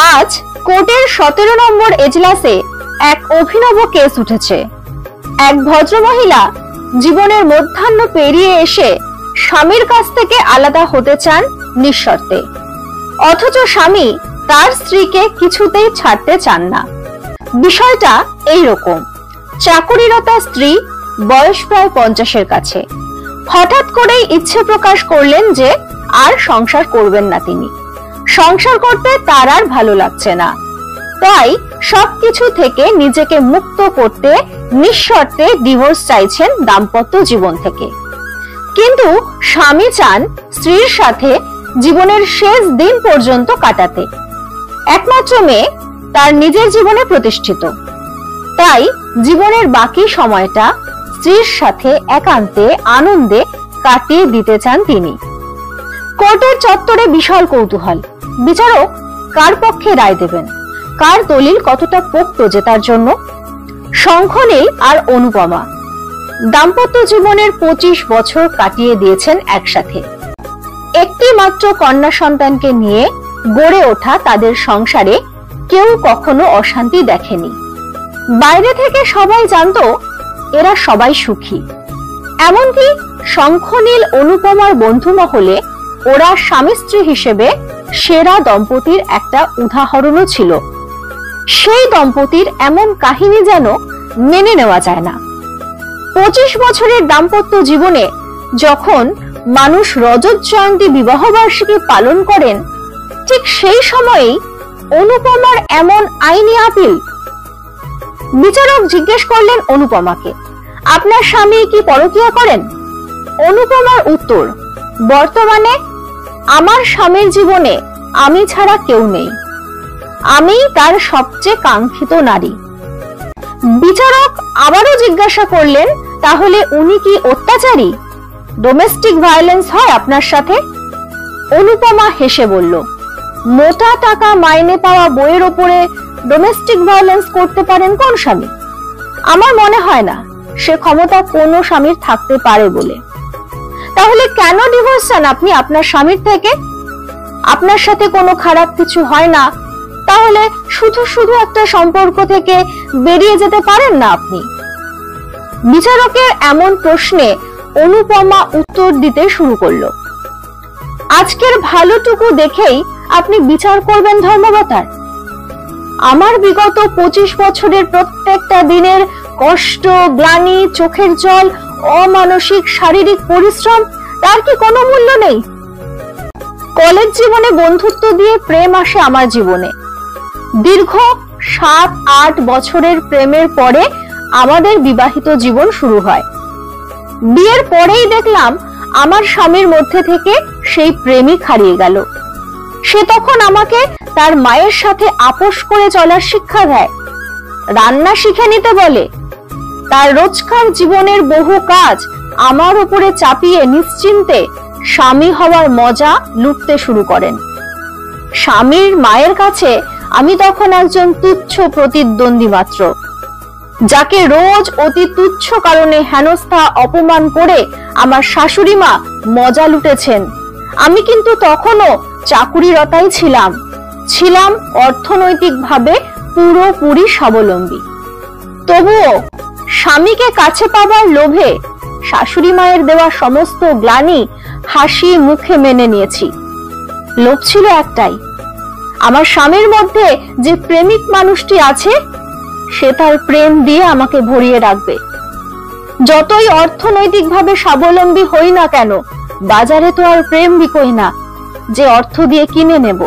আজ কোর্টের 17 নম্বর এজলাসে এক অভিনব কেস উঠেছে। এক ভদ্রমহিলা জীবনের মধ্যাহ্ন পেরিয়ে এসে স্বামীর কাছ থেকে আলাদা হতে চান নিঃশর্তে, অথচ স্বামী তার স্ত্রীকে কিছুতেই ছাড়তে চান না। বিষয়টা এইরকম, চাকুরিরতা স্ত্রী, বয়স প্রায় 50-এর কাছে, হঠাৎ করেই ইচ্ছে প্রকাশ করলেন যে আর সংসার করবেন না। তিনি সংসার করতে তার আর ভালো লাগছে না, তাই সবকিছু থেকে নিজেকে মুক্ত করতে নিঃশর্তে ডিভোর্স চাইছেন দাম্পত্য জীবন থেকে। কিন্তু স্বামী চান স্ত্রীর সাথে জীবনের শেষ দিন পর্যন্ত কাটাতে। একমাত্র মেয়ে তার নিজের জীবনে প্রতিষ্ঠিত, তাই জীবনের বাকি সময়টা স্ত্রীর সাথে একান্তে আনন্দে কাটিয়ে দিতে চান তিনি। কোর্টের চত্বরে বিশাল কৌতূহল, বিচারক কার পক্ষে রায় দেবেন, কার দলিল কতটা পোক্ত জেতার জন্য। শঙ্খনীল আর অনুপমা দাম্পত্য জীবনের 25 বছর কাটিয়ে দিয়েছেন একসাথে। একটি মাত্র কন্যা সন্তানকে নিয়ে গড়ে ওঠা তাদের সংসারে কেউ কখনো অশান্তি দেখেনি। বাইরে থেকে সবাই জানতো এরা সবাই সুখী। এমনকি শঙ্খনীল অনুপমার বন্ধু মহলে ওরা স্বামী স্ত্রী হিসেবে সেরা দম্পতির একটা উদাহরণও ছিল। সেই দম্পতির এমন কাহিনী যেন মেনে নেওয়া যায় না। 25 বছরের দাম্পত্য জীবনে যখন মানুষ রজত জয়ন্তী বিবাহ বার্ষিকী পালন করেন, ঠিক সেই সময়েই অনুপমার এমন আইনি আপিল। বিচারক জিজ্ঞেস করলেন অনুপমাকে, আপনার স্বামী কি পরকীয়া করেন? অনুপমার উত্তর, বর্তমানে আমার স্বামীর জীবনে আমি ছাড়া কেউ নেই, আমি তার সবচেয়ে কাঙ্ক্ষিত নারী। বিচারক আবারও জিজ্ঞাসা করলেন, তাহলে উনি কি অত্যাচারী? ডোমেস্টিক ভায়োলেন্স হয় আপনার সাথে? অনুপমা হেসে বলল, মোটা টাকা মাইনে পাওয়া বইয়ের ওপরে ডোমেস্টিক ভায়োলেন্স করতে পারেন কোন স্বামী? আমার মনে হয় না সে ক্ষমতা কোনো স্বামীর থাকতে পারে বলে। তাহলে কেন ডিভোর্স চান আপনি আপনার স্বামীর থেকে? আপনার সাথে কোনো খারাপ কিছু হয় না, তাহলে শুধু শুধু একটা সম্পর্ক থেকে বেরিয়ে যেতে পারেন না আপনি? বিচারকের এমন প্রশ্নে অনুপমা উত্তর দিতে শুরু করলো, আজকের ভালোটুকু দেখেই আপনি বিচার করবেন ধর্মাবতার? আমার বিগত 25 বছরের প্রত্যেকটা দিনের কষ্ট, গ্লানি, চোখের জল, অমানসিক শারীরিক পরিশ্রম, তার কি কোনো মূল্য নেই? কলেজ জীবনে বন্ধুত্ব দিয়ে প্রেম আসে আমার জীবনে। দীর্ঘ 7-8 বছরের প্রেমের পরে আমাদের বিবাহিত জীবন শুরু হয়। বিয়ের পরেই দেখলাম আমার স্বামীর মধ্যে থেকে সেই প্রেমিক হারিয়ে গেল। সে তখন আমাকে তার মায়ের সাথে আপোষ করে চলার শিক্ষা দেয়, রান্না শিখে নিতে বলে। তার রোজকার জীবনের বহু কাজ আমার উপরে চাপিয়ে নিশ্চিন্তে স্বামী হওয়ার মজা লুটতে শুরু করেন। স্বামীর মায়ের কাছে আমি তখন একজন তুচ্ছ প্রতিদ্বন্দ্বী মাত্র, যাকে রোজ অতি তুচ্ছ কারণে হেনস্থা অপমান করে আমার শাশুড়ি মা মজা লুটেছেন। আমি কিন্তু তখনও চাকুরিরতাই ছিলাম অর্থনৈতিকভাবে পুরোপুরি স্বাবলম্বী। তবুও স্বামীকে কাছে পাবার লোভে শাশুড়ি মায়ের দেওয়া সমস্ত গ্লানি হাসি মুখে মেনে নিয়েছি। লোভ ছিল একটাই, আমার স্বামীর মধ্যে যে প্রেমিক মানুষটি আছে সে তার প্রেম দিয়ে আমাকে ভরিয়ে রাখবে। যতই অর্থনৈতিকভাবে স্বাবলম্বী হই না কেন, বাজারে তো আর প্রেম বিকই না যে অর্থ দিয়ে কিনে নেব।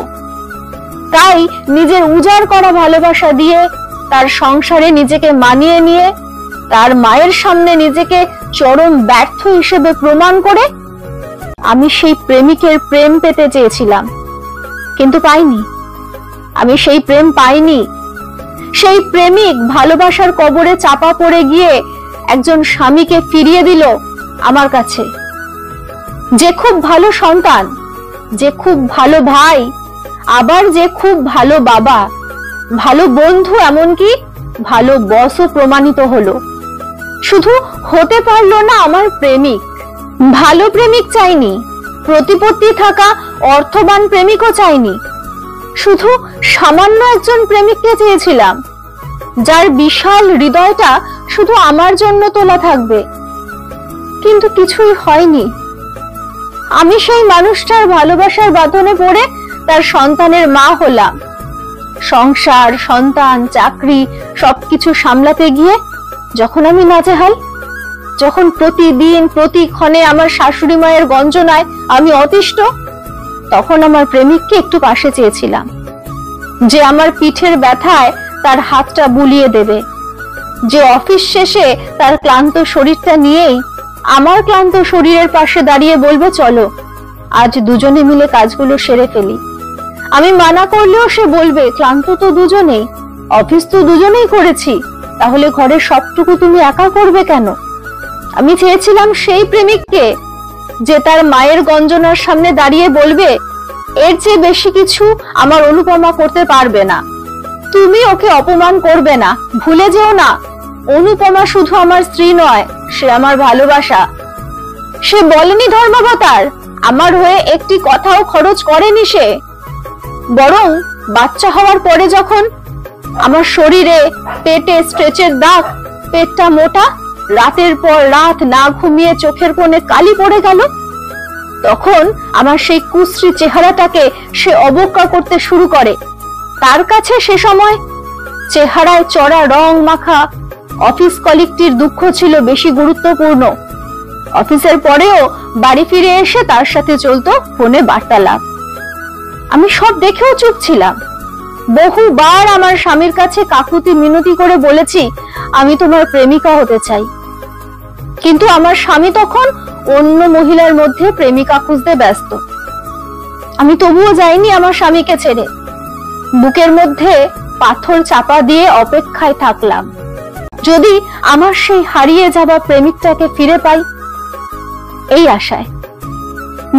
তাই নিজের উজাড় করা ভালোবাসা দিয়ে তার সংসারে নিজেকে মানিয়ে নিয়ে তার মায়ের সামনে নিজেকে চরম ব্যর্থ হিসেবে প্রমাণ করে আমি সেই প্রেমিকের প্রেম পেতে চেয়েছিলাম, কিন্তু পাইনি। আমি সেই প্রেম পাইনি। সেই প্রেমিক ভালোবাসার কবরে চাপা পড়ে গিয়ে একজন স্বামীকে ফিরিয়ে দিল আমার কাছে, যে খুব ভালো সন্তান, যে খুব ভালো ভাই, আবার যে খুব ভালো বাবা, ভালো বন্ধু, এমনকি ভালো বসও প্রমাণিত হলো। শুধু হতে পারলো না আমার প্রেমিক। ভালো প্রেমিক চাইনি, প্রতিপত্তি থাকা অর্থবান প্রেমিকও চাইনি, শুধু সামান্য একজন প্রেমিককে চেয়েছিলাম, যার বিশাল হৃদয়টা শুধু আমার জন্য তোলা থাকবে। কিন্তু কিছুই হয়নি। আমি সেই মানুষটার ভালোবাসার বাঁধনে পড়ে তার সন্তানের মা হলাম। সংসার, সন্তান, চাকরি সবকিছু সামলাতে গিয়ে যখন আমি নাজেহাল, যখন প্রতিদিন প্রতিক্ষণে আমার শাশুড়ি মায়ের গঞ্জনায় আমি অতিষ্ঠ, তখন আমার প্রেমিককে একটু পাশে চেয়েছিলাম, যে আমার পিঠের ব্যথায় তার হাতটা বুলিয়ে দেবে, যে অফিস শেষে তার ক্লান্ত শরীরটা নিয়েই আমার ক্লান্ত শরীরের পাশে দাঁড়িয়ে বলবে, চলো আজ দুজনে মিলে কাজগুলো সেরে ফেলি। আমি মানা করলেও সে বলবে, ক্লান্ত তো দুজনেই, অফিস তো দুজনেই করেছি, তাহলে ঘরের সবটুকু তুমি একা করবে কেন? আমি চেয়েছিলাম সেই প্রেমিককে, যে তার মায়ের গঞ্জনার সামনে দাঁড়িয়ে বলবে, এর চেয়ে বেশি কিছু আমার অনুপমা করতে পারবে না, তুমি ওকে অপমান করবে না। ভুলে যেও না, অনুপমা শুধু আমার স্ত্রী নয়, সে আমার ভালোবাসা। সে বলেনি ধর্মাবতার, আমার হয়ে একটি কথাও খরচ করেনি সে। বরং বাচ্চা হওয়ার পরে যখন আমার শরীরে পেটে স্ট্রেচের দাগ, পেটটা মোটা, রাতের পর রাত না ঘুমিয়ে চোখের কোণে কালি পড়ে গেল, তখন আমার সেই কুশ্রী চেহারাটাকে সে অবজ্ঞা করতে শুরু করে। তার কাছে সে সময় চেহারায় চড়া রং মাখা অফিস কলিগটির দুঃখ ছিল বেশি গুরুত্বপূর্ণ। অফিসের পরেও বাড়ি ফিরে এসে তার সাথে চলতো ফোনে বার্তালাপ। আমি সব দেখেও চুপ ছিলাম। বহুবার আমার স্বামীর কাছে কাকুতি মিনতি করে বলেছি, আমি তোমার প্রেমিকা হতে চাই, কিন্তু আমার স্বামী তখন অন্য মহিলার মধ্যে প্রেমিকা খুঁজতে ব্যস্ত। আমি তবুও যাইনি আমার স্বামীকে ছেড়ে। বুকের মধ্যে পাথর চাপা দিয়ে অপেক্ষায় থাকলাম, যদি আমার সেই হারিয়ে যাওয়া প্রেমিকটাকে ফিরে পাই, এই আশায়।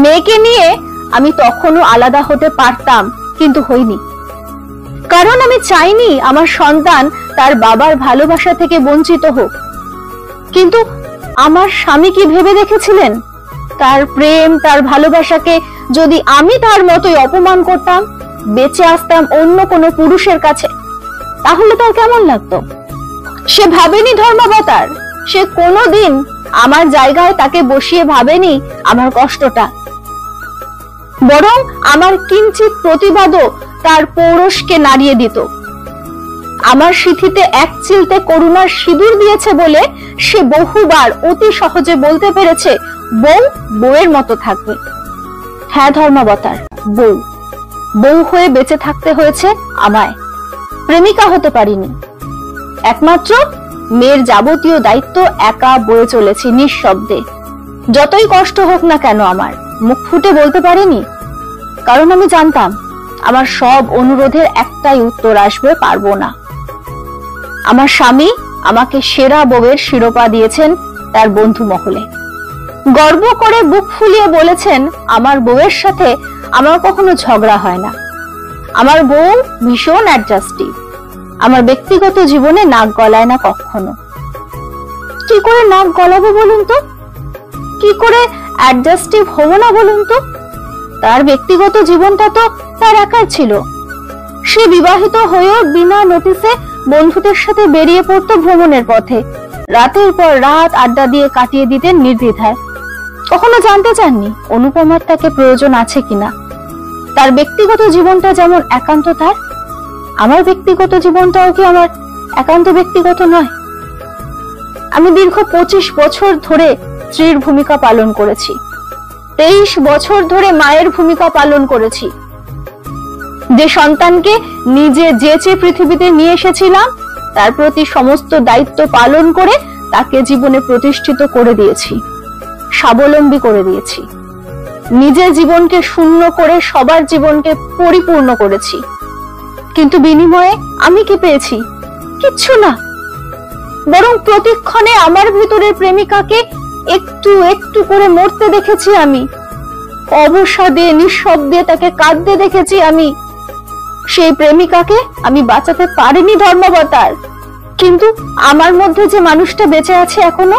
মেয়েকে নিয়ে আমি তখনও আলাদা হতে পারতাম, কিন্তু হইনি, কারণ আমি চাইনি আমার সন্তান তার বাবার ভালোবাসা থেকে বঞ্চিত হোক। কিন্তু আমার স্বামী কি ভেবে দেখেছিলেন, তার প্রেম, তার ভালোবাসাকে যদি আমি তার মতোই অপমান করতাম, বেঁচে আসতাম অন্য কোনো পুরুষের কাছে, তাহলে তার কেমন লাগতো? সে ভাবেনি ধর্মাবতার, সে কোনোদিন আমার জায়গায় তাকে বসিয়ে ভাবেনি আমার কষ্টটা। বরং আমার কিঞ্চিত প্রতিবাদও তার পৌরুষকে নাড়িয়ে দিত। আমার সিঁথিতে এক চিলতে করুণার সিঁদুর দিয়েছে বলে সে বহুবার অতি সহজে বলতে পেরেছে, বউ বউয়ের মতো থাকবে। হ্যাঁ ধর্মাবতার, বউ বউ হয়ে বেঁচে থাকতে হয়েছে আমায়, প্রেমিকা হতে পারিনি। একমাত্র মেয়ের যাবতীয় দায়িত্ব একা বয়ে চলেছি নিঃশব্দে। যতই কষ্ট হোক না কেন আমার, মুখ ফুটে বলতে পারিনি, কারণ আমি জানতাম আমার সব অনুরোধের একটাই উত্তর আসবে, পারবো না। আমার স্বামী আমাকে সেরা বউয়ের শিরোপা দিয়েছেন তার বন্ধু মহলে। গর্ব করে বুক ফুলিয়ে বলেছেন, আমার বউয়ের সাথে আমার কখনো ঝগড়া হয় না, আমার বউ ভীষণ অ্যাডজাস্টিভ, আমার ব্যক্তিগত জীবনে নাক গলায় না কখনো। কি করে নাক গলাবো বলুন তো? কি করে অ্যাডজাস্টিভ হবো না বলুন তো? তার ব্যক্তিগত জীবনটা তো তার একার ছিল। সে বিবাহিত হয়েও বিনা নোটিসে বন্ধুদের সাথে বেরিয়ে পড়তো ভ্রমণের পথে, রাতের পর রাত আড্ডা দিয়ে কাটিয়ে দিতেন নির্দ্বিধায়। কখনো জানতে চাননি অনুপমার তাকে প্রয়োজন আছে কিনা। তার ব্যক্তিগত জীবনটা যেমন একান্ত তার, আমার ব্যক্তিগত জীবনটাও কি আমার একান্ত ব্যক্তিগত নয়? আমি দীর্ঘ 25 বছর ধরে স্ত্রীর ভূমিকা পালন করেছি, 23 বছর ধরে মায়ের ভূমিকা পালন করেছি। যে সন্তানকে নিজে যেচে পৃথিবীতে নিয়ে এসেছিলাম, তার প্রতি সমস্ত দায়িত্ব পালন করে তাকে জীবনে প্রতিষ্ঠিত করে দিয়েছি, স্বাবলম্বী করে দিয়েছি। নিজের জীবনকে শূন্য করে সবার জীবনকে পরিপূর্ণ করেছি। কিন্তু বিনিময়ে আমি কি পেয়েছি? কিচ্ছু না। বরং প্রতিক্ষণে আমার ভিতরের প্রেমিকাকে একটু একটু করে মরতে দেখেছি আমি, অবসাদে নিঃশব্দে তাকে কাঁদতে দেখেছি আমি। সেই প্রেমিকাকে আমি বাঁচাতে পারিনি ধর্মাবতার, কিন্তু আমার মধ্যে যে মানুষটা বেঁচে আছে এখনো,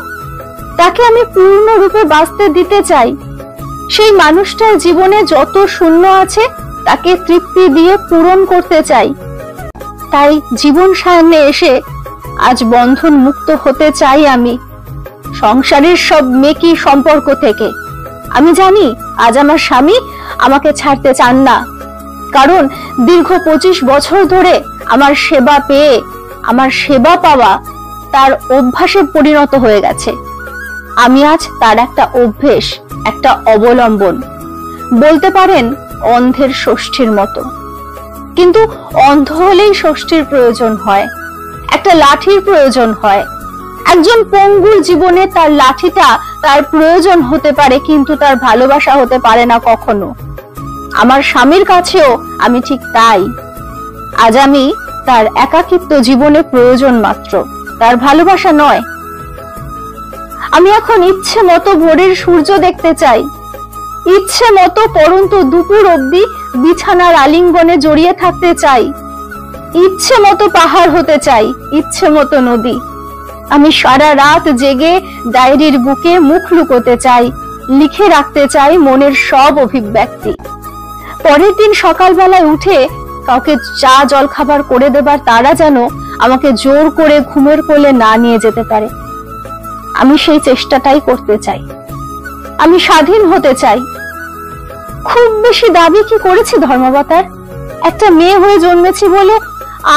তাকে আমি পূর্ণরূপে বাঁচতে দিতে চাই। সেই মানুষটার জীবনে যত শূন্য আছে তাকে তৃপ্তি দিয়ে পূরণ করতে চাই। তাই জীবন সায়নে এসে আজ বন্ধন মুক্ত হতে চাই আমি সংসারের সব মেকি সম্পর্ক থেকে। আমি জানি আজ আমার স্বামী আমাকে ছাড়তে চান না, কারণ দীর্ঘ 25 বছর ধরে আমার সেবা পেয়ে আমার সেবা পাওয়া তার অভ্যাসে পরিণত হয়ে গেছে। আমি আজ তার একটা অভ্যেস, একটা অবলম্বন, বলতে পারেন অন্ধের ষষ্ঠীর মতো। কিন্তু অন্ধ হলেই ষষ্ঠীর প্রয়োজন হয়, একটা লাঠির প্রয়োজন হয়। একজন পঙ্গুর জীবনে তার লাঠিটা তার প্রয়োজন হতে পারে, কিন্তু তার ভালোবাসা হতে পারে না কখনো। আমার স্বামীর কাছেও আমি ঠিক তাই। আজ আমি তার একাকিত্ব জীবনে প্রয়োজন মাত্র, তার ভালোবাসা নয়। আমি এখন ইচ্ছে মতো ভোরের সূর্য দেখতে চাই, ইচ্ছে মতো পরন্তু দুপুর অবধি বিছানার আলিঙ্গনে জড়িয়ে থাকতে চাই, ইচ্ছে মতো পাহাড় হতে চাই, ইচ্ছে মতো নদী। আমি সারা রাত জেগে ডায়েরির বুকে মুখ লুকোতে চাই, লিখে রাখতে চাই মনের সব অভিব্যক্তি। পরের দিন সকালবেলায় উঠে কাউকে চা জল খাবার করে দেবার তারা যেন আমাকে জোর করে ঘুমের কোলে না নিয়ে যেতে পারে। আমি সেই চেষ্টাটাই করতে চাই। আমি স্বাধীন হতে চাই। খুব বেশি দাবি কি করেছি ধর্মাবতার? একটা মেয়ে হয়ে জন্মেছি বলে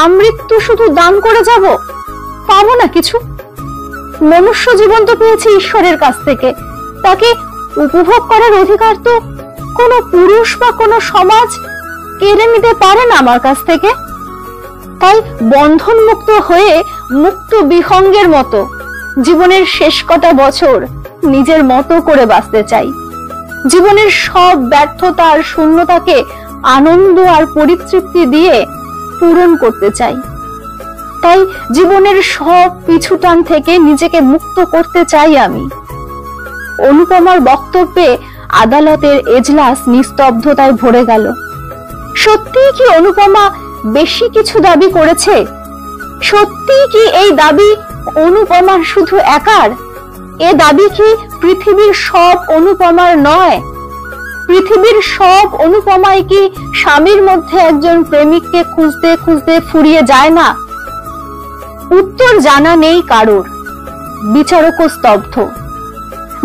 আমৃত্যু শুধু দান করে যাব? পাবো না কিছু। মনুষ্য জীবন তো পেয়েছি ঈশ্বরের কাছ থেকে, তাকে উপভোগ করার অধিকার তো কোনো পুরুষ বা কোনো সমাজ কেড়ে নিতে পারে না আমার কাছ থেকে। তাই বন্ধন মুক্ত হয়ে মুক্ত বিহঙ্গের মতো জীবনের শেষ কটা বছর নিজের মতো করে বাঁচতে চাই। জীবনের সব ব্যর্থতা আর শূন্যতাকে আনন্দ আর পরিতৃপ্তি দিয়ে পূরণ করতে চাই। তাই জীবনের সব পিছুটান থেকে নিজেকে মুক্ত করতে চাই আমি। অনুপমার বক্তব্যে আদালতের এজলাস নিস্তব্ধতায় ভরে গেল। সত্যিই কি অনুপমা বেশি কিছু দাবি করেছে? সত্যিই কি এই দাবি অনুপমার শুধু একার? এ দাবি কি পৃথিবীর সব অনুপমার নয়? পৃথিবীর সব অনুপমায় কি স্বামীর মধ্যে একজন প্রেমিককে খুঁজতে খুঁজতে ফুরিয়ে যায় না? উত্তর জানা নেই কারোর। বিচারকও স্তব্ধ।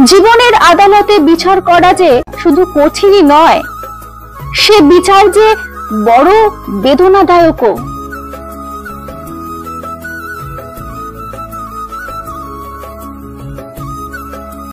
জীবনের আদালতে বিচার করা যে শুধু কঠিনই নয়, সে বিচার যে বড় বেদনাদায়কও।